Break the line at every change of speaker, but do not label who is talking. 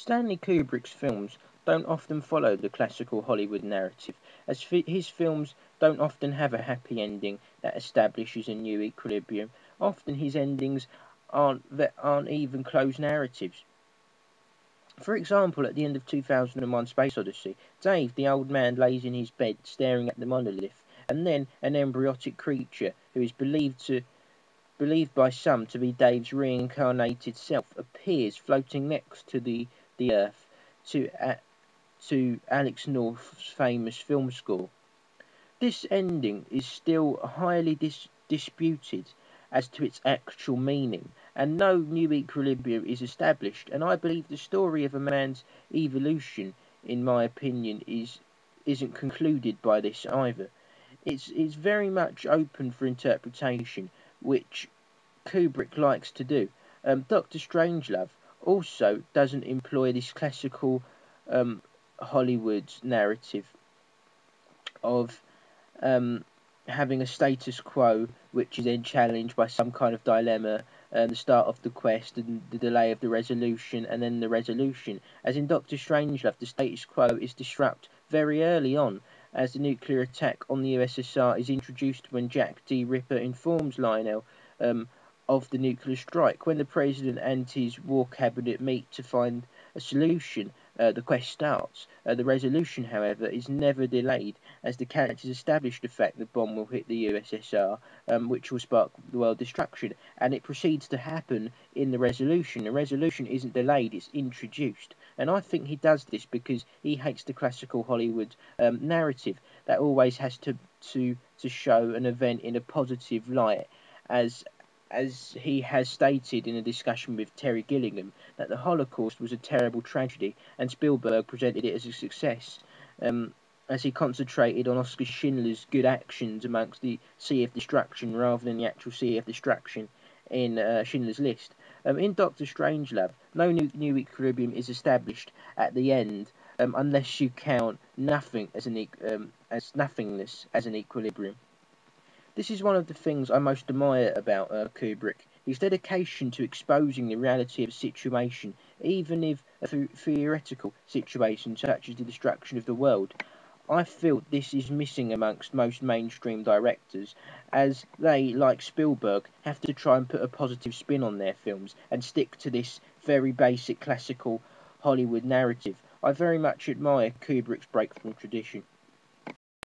Stanley Kubrick's films don't often follow the classical Hollywood narrative, as his films don't often have a happy ending that establishes a new equilibrium. Often his endings aren't even closed narratives. For example, at the end of 2001 Space Odyssey, Dave, the old man, lays in his bed staring at the monolith, and then an embryotic creature who is believed by some to be Dave's reincarnated self appears floating next to the Earth to Alex North's famous film score. This ending is still highly disputed as to its actual meaning, and no new equilibrium is established. And I believe the story of a man's evolution, in my opinion, isn't concluded by this either. It's very much open for interpretation, which Kubrick likes to do. Doctor Strangelove also doesn't employ this classical um, Hollywood narrative of um, having a status quo which is then challenged by some kind of dilemma, the start of the quest and the delay of the resolution, and then the resolution. As in Doctor Strangelove, the status quo is disrupted very early on, as the nuclear attack on the USSR is introduced when Jack D. Ripper informs Lionel of the nuclear strike. When the president and his war cabinet meet to find a solution, the quest starts. The resolution, however, is never delayed, as the characters establish the fact the bomb will hit the USSR, which will spark the world destruction, and it proceeds to happen in the resolution. The resolution isn't delayed, it's introduced. And I think he does this because he hates the classical Hollywood narrative that always has to show an event in a positive light, as he has stated in a discussion with Terry Gilliam, that the Holocaust was a terrible tragedy, and Spielberg presented it as a success, as he concentrated on Oscar Schindler's good actions amongst the Sea of Destruction rather than the actual Sea of Destruction in Schindler's List. In Doctor Strangelove, no new equilibrium is established at the end, unless you count nothing as nothingness as an equilibrium. This is one of the things I most admire about Kubrick, his dedication to exposing the reality of a situation, even if a theoretical situation such as the destruction of the world. I feel this is missing amongst most mainstream directors, as they, like Spielberg, have to try and put a positive spin on their films and stick to this very basic classical Hollywood narrative. I very much admire Kubrick's break from tradition.